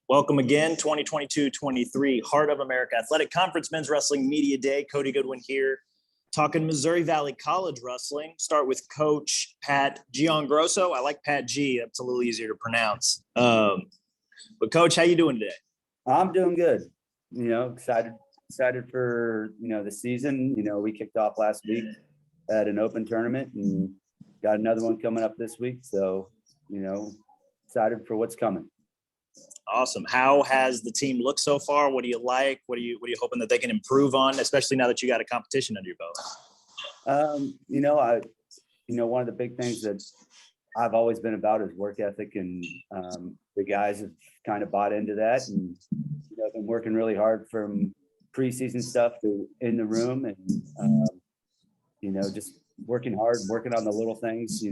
Welcome again, 2022-23 Heart of America Athletic Conference Men's Wrestling Media Day. Cody Goodwin here, talking Missouri Valley College Wrestling. Start with Coach Pat Giangrosso. I like Pat G. That's a little easier to pronounce. But Coach, how you doing today? I'm doing good. Excited for, the season. We kicked off last week at an open tournament and got another one coming up this week. So, excited for what's coming. Awesome. How has the team looked so far? What do you like? What are you hoping that they can improve on, especially now that you got a competition under your belt? One of the big things that I've always been about is work ethic, and the guys have kind of bought into that, and been working really hard from preseason stuff to in the room, and just working hard, working on the little things,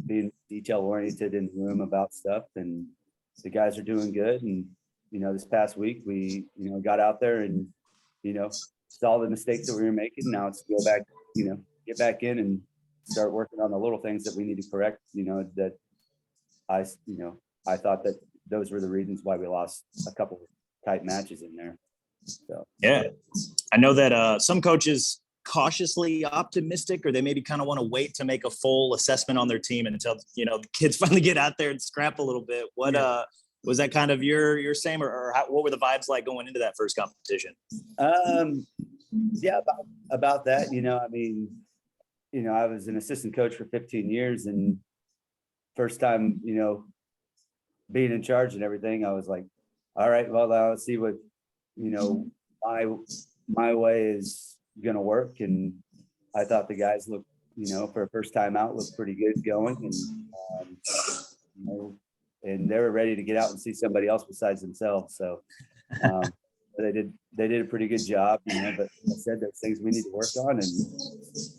being detail oriented in the room about stuff, and the guys are doing good. And this past week we got out there and saw the mistakes that we were making. Now it's go back, get back in and start working on the little things that we need to correct. That I thought that those were the reasons why we lost a couple of tight matches in there. So yeah, I know that some coaches cautiously optimistic, or they maybe kind of want to wait to make a full assessment on their team until the kids finally get out there and scrap a little bit. What was that kind of your same, or what were the vibes like going into that first competition? Yeah, about that. I was an assistant coach for 15 years, and first time being in charge and everything, I was like, all right, well, now let's see what my way is gonna work. And I thought the guys looked, for a first time out, looked pretty good going, and they were ready to get out and see somebody else besides themselves. So they did a pretty good job, but I said there's things we need to work on, and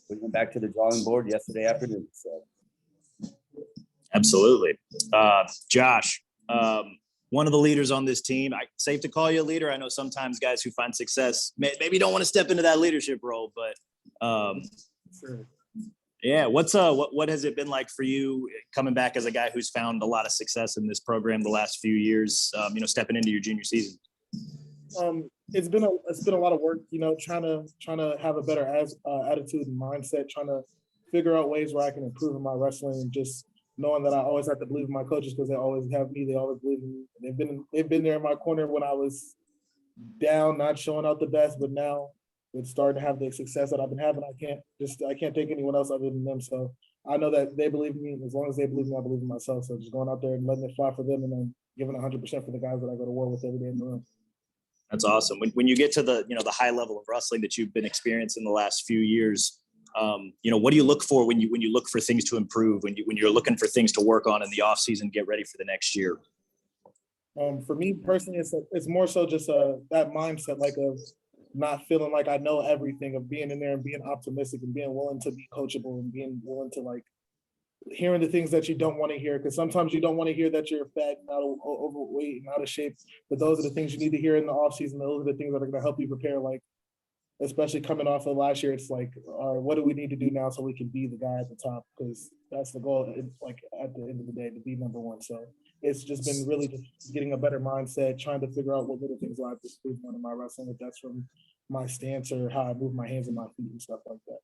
we went back to the drawing board yesterday afternoon. So absolutely. Josh, one of the leaders on this team. Safe to call you a leader? I know sometimes guys who find success maybe don't want to step into that leadership role, but sure. Yeah, what has it been like for you coming back as a guy who's found a lot of success in this program the last few years, stepping into your junior season? It's been a lot of work, trying to have a better attitude and mindset, trying to figure out ways where I can improve in my wrestling, and just knowing that I always have to believe in my coaches because they always have me. They always believe in me. They've been there in my corner when I was down, not showing out the best, but now it's starting to have the success that I've been having. I can't take anyone else other than them. So I know that they believe in me. As long as they believe in me, I believe in myself. So just going out there and letting it fly for them, and then giving 100% for the guys that I go to war with every day in the room. That's awesome. When you get to the high level of wrestling that you've been experiencing the last few years, what do you look for when you look for things to improve, when you're looking for things to work on in the off season, get ready for the next year? For me personally, it's more so just that mindset, like of not feeling like I know everything, of being in there and being optimistic and being willing to be coachable and being willing to hearing the things that you don't want to hear, because sometimes you don't want to hear that you're fat and overweight and out of shape, but those are the things you need to hear in the off season. Those are the things that are going to help you prepare, especially coming off of last year. It's all right, what do we need to do now so we can be the guy at the top? Because that's the goal, at the end of the day, to be number one. So it's just been really just getting a better mindset, trying to figure out what little things I have to improve on in my wrestling, if that's from my stance or how I move my hands and my feet and stuff like that.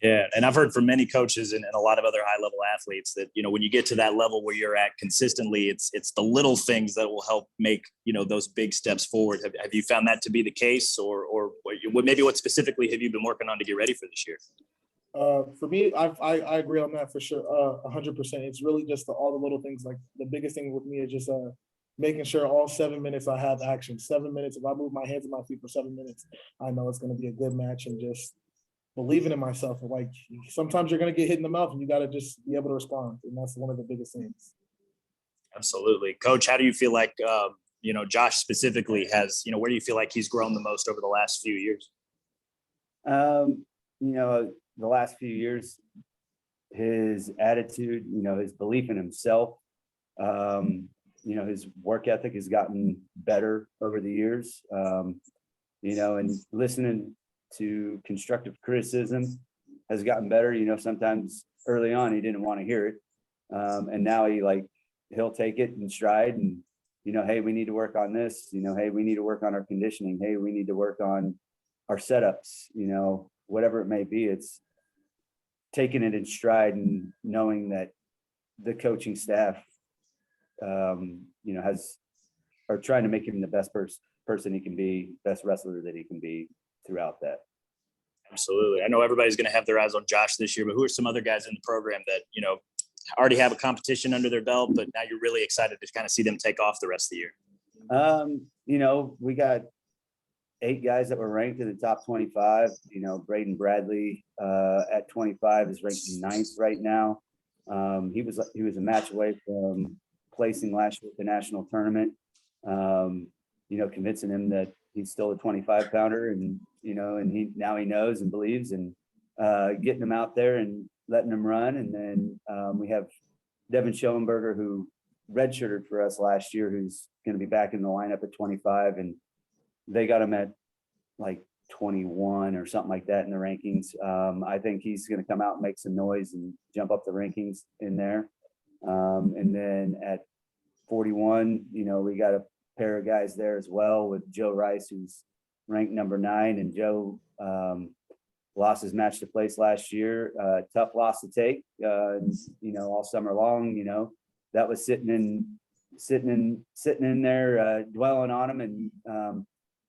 Yeah, and I've heard from many coaches and a lot of other high-level athletes that, when you get to that level where you're at consistently, it's the little things that will help make, those big steps forward. Have you found that to be the case, or what specifically have you been working on to get ready for this year? For me, I agree on that for sure, 100%. It's really just all the little things. The biggest thing with me is just making sure all 7 minutes I have action. 7 minutes, if I move my hands and my feet for 7 minutes, I know it's going to be a good match, and just believing in myself. Sometimes you're going to get hit in the mouth and you got to just be able to respond. And that's one of the biggest things. Absolutely. Coach, how do you feel like, Josh specifically has, where do you feel like he's grown the most over the last few years? The last few years, his attitude, his belief in himself, his work ethic has gotten better over the years, and listening to constructive criticism has gotten better. Sometimes early on he didn't want to hear it, and now he'll take it in stride, and hey, we need to work on this, hey, we need to work on our conditioning. Hey, we need to work on our setups, whatever it may be. It's taking it in stride and knowing that the coaching staff, are trying to make him the best person he can be, best wrestler that he can be throughout that. Absolutely. I know everybody's going to have their eyes on Josh this year, but who are some other guys in the program that, already have a competition under their belt, but now you're really excited to kind of see them take off the rest of the year? We got 8 guys that were ranked in the top 25. Braden Bradley at 25 is ranked 9th right now. He was a match away from placing last year at the national tournament. Convincing him that he's still a 25 pounder, and he knows and believes, and getting him out there and letting him run. And then we have Devin Schoenberger, who redshirted for us last year, who's going to be back in the lineup at 25, and they got him at like 21 or something like that in the rankings. I think he's going to come out and make some noise and jump up the rankings in there. And then at 41, we got a pair of guys there as well with Joe Rice, who's ranked number 9, and Joe lost his match to place last year. Tough loss to take, all summer long. That was sitting in there, dwelling on him, and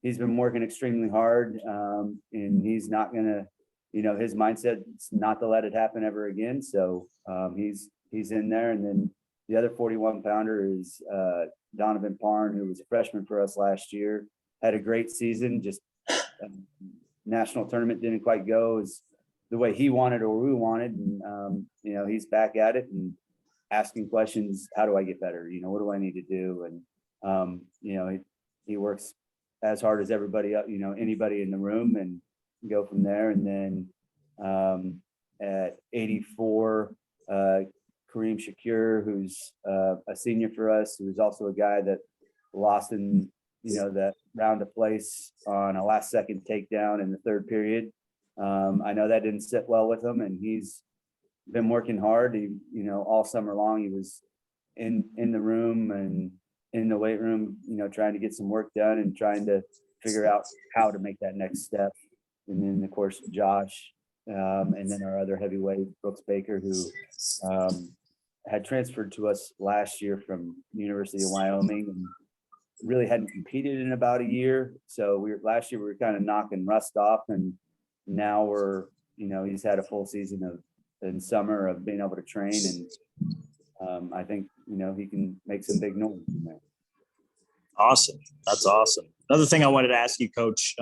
he's been working extremely hard, and he's not gonna, his mindset is not to let it happen ever again. So he's in there. And then the other 41 pounder is Donovan Parn, who was a freshman for us last year, had a great season. Just national tournament didn't quite go as the way he wanted or we wanted. And, he's back at it and asking questions. How do I get better? What do I need to do? And, he works as hard as everybody, anybody in the room, and go from there. And then at 84, Kareem Shakur, who's a senior for us, who's also a guy that lost in, that round of place on a last second takedown in the 3rd period. I know that didn't sit well with him, and he's been working hard. He, all summer long, he was in the room and in the weight room, trying to get some work done and trying to figure out how to make that next step. And then, of course, Josh, and then our other heavyweight, Brooks Baker, who had transferred to us last year from University of Wyoming and really hadn't competed in about a year. So last year we were kind of knocking rust off, and now we're, he's had a full season in summer of being able to train, and I think, he can make some big noise in there. Awesome. That's awesome. Another thing I wanted to ask you, Coach,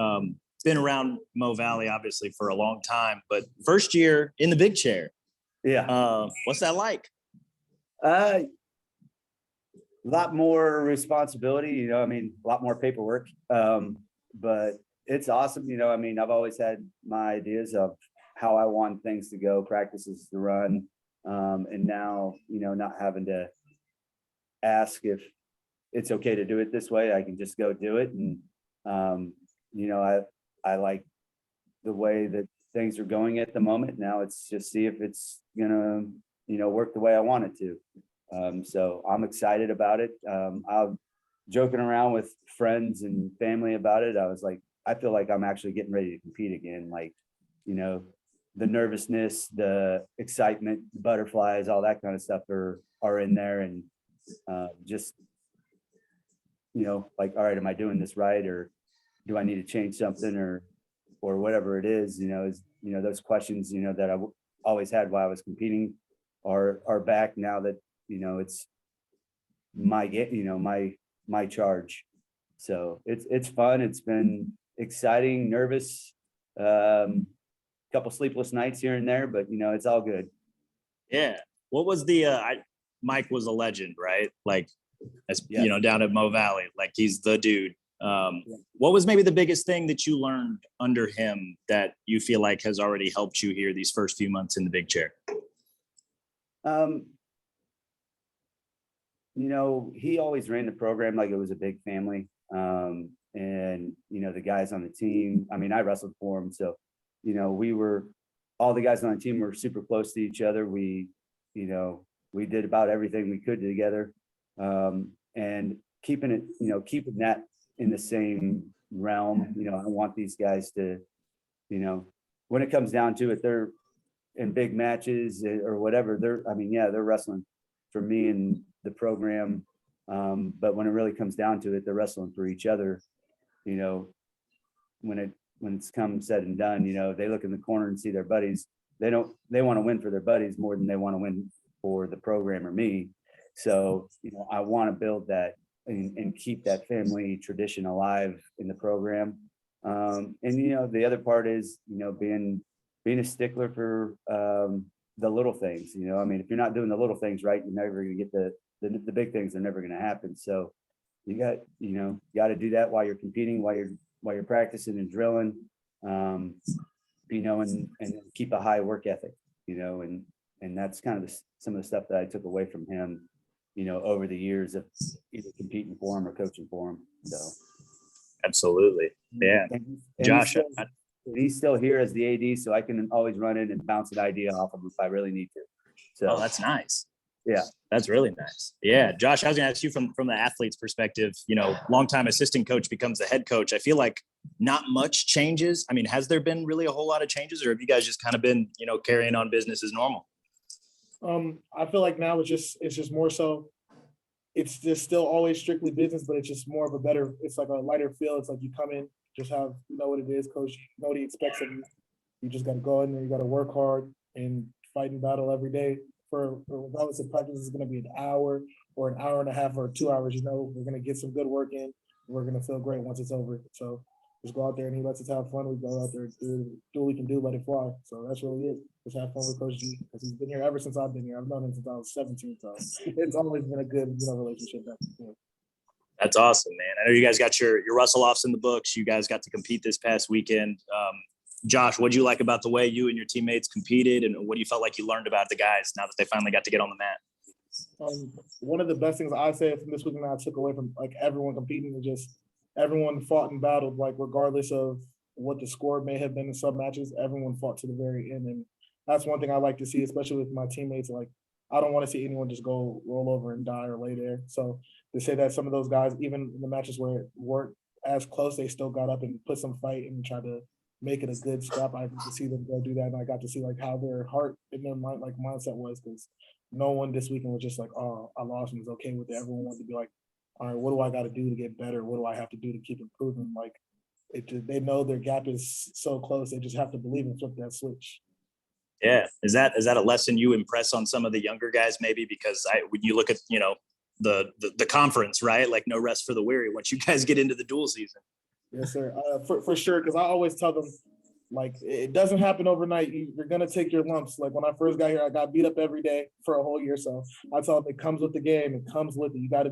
been around Mo Valley obviously for a long time, but first year in the big chair. Yeah. What's that like? A lot more responsibility, a lot more paperwork, but it's awesome. I've always had my ideas of how I want things to go, practices to run, and now, not having to ask if it's okay to do it this way. I can just go do it. And, I like the way that things are going at the moment. Now it's just see if it's gonna, work the way I want it to. So I'm excited about it. I'm joking around with friends and family about it. I was like, I feel like I'm actually getting ready to compete again. Like, the nervousness, the excitement, the butterflies, all that kind of stuff are in there. And just, like, all right, am I doing this right? Or do I need to change something or whatever it is, those questions, that I always had while I was competing are back now that, it's my charge. So it's fun. It's been exciting, nervous, couple sleepless nights here and there, but it's all good. Yeah. What was Mike was a legend, right? Like, as Yeah. Down at Mo Valley, like he's the dude. What was maybe the biggest thing that you learned under him that you feel like has already helped you here these first few months in the big chair? He always ran the program like it was a big family. And, the guys on the team, I wrestled for him. So, all the guys on the team were super close to each other. We did about everything we could together. And keeping it, keeping that in the same realm. I want these guys to, when it comes down to it, they're in big matches or whatever. They're wrestling for me and the program. But when it really comes down to it, they're wrestling for each other. When it's come said and done, they look in the corner and see their buddies. They want to win for their buddies more than they want to win for the program or me. So, I want to build that and keep that family tradition alive in the program. The other part is, being a stickler for the little things. If you're not doing the little things right, you're never going to get the big things. They're never going to happen. So you got to do that while you're competing, while you're practicing and drilling, and keep a high work ethic, and that's kind of some of the stuff that I took away from him, over the years of either competing for him or coaching for him. So. Absolutely. Yeah. And Josh, he's still here as the AD, so I can always run in and bounce an idea off him if I really need to. So that's nice. Yeah. That's really nice. Yeah. Josh, I was going to ask you from the athlete's perspective, longtime assistant coach becomes the head coach. I feel like not much changes. I mean, has there been really a whole lot of changes, or have you guys just kind of been, carrying on business as normal? I feel like now it's just more so, it's just still always strictly business, but it's just more of it's like a lighter feel. It's like you come in, just have, what it is, coach, what he expects of you. You just got to go in there, you got to work hard and fight and battle every day for regardless of practice is going to be an hour or an hour and a half or 2 hours, we're going to get some good work in. We're going to feel great once it's over. So just go out there and he lets us have fun. We go out there and do what we can do, let it fly. So that's really it. Just have fun with Coach G because he's been here ever since I've been here. I've known him since I was 17. So it's always been a good, relationship. That's awesome, man. I know you guys got your Russell-offs in the books. You guys got to compete this past weekend. Josh, what do you like about the way you and your teammates competed, and what do you felt like you learned about the guys now that they finally got to get on the mat? One of the best things I say from this weekend I took away from everyone competing is just everyone fought and battled, regardless of what the score may have been in some matches, everyone fought to the very end. And that's one thing I like to see, especially with my teammates. I don't want to see anyone just go roll over and die or lay there. So to say that some of those guys, even in the matches where it weren't as close, they still got up and put some fight and tried to make it a good scrap. I got to see them go do that, and I got to see how their heart and their mind, mindset was, because no one this weekend was just oh, I lost and was okay with it. Everyone wanted to be all right, what do I got to do to get better? What do I have to do to keep improving? They know their gap is so close. They just have to believe and flip that switch. Yeah. Is that a lesson you impress on some of the younger guys maybe? Because when you look at, the conference, right? No rest for the weary once you guys get into the dual season. Yes, sir. For sure. Because I always tell them, it doesn't happen overnight. You're going to take your lumps. When I first got here, I got beat up every day for a whole year. So I tell them it comes with the game. It comes with it. You got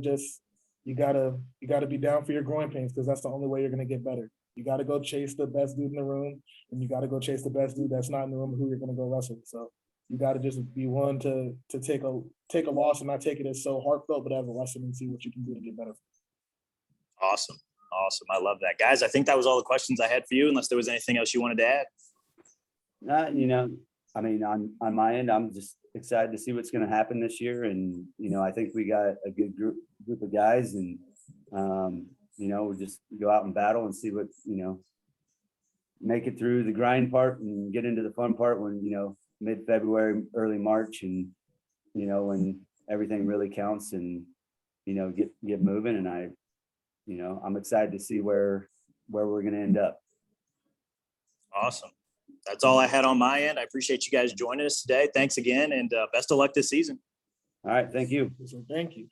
to be down for your growing pains, because that's the only way you're going to get better. You got to go chase the best dude in the room, and you got to go chase the best dude that's not in the room who you're going to go wrestle. So you got to just be willing to take a loss and not take it as so heartfelt, but as a lesson and see what you can do to get better. Awesome. I love that. Guys, I think that was all the questions I had for you, unless there was anything else you wanted to add. On my end, I'm just excited to see what's going to happen this year. And, I think we got a good group of guys, and, we'll just go out and battle and see what, make it through the grind part and get into the fun part when, mid-February, early March, and, when everything really counts, and, get moving. And I'm excited to see where we're going to end up. Awesome. That's all I had on my end. I appreciate you guys joining us today. Thanks again, and best of luck this season. All right. Thank you. Thank you.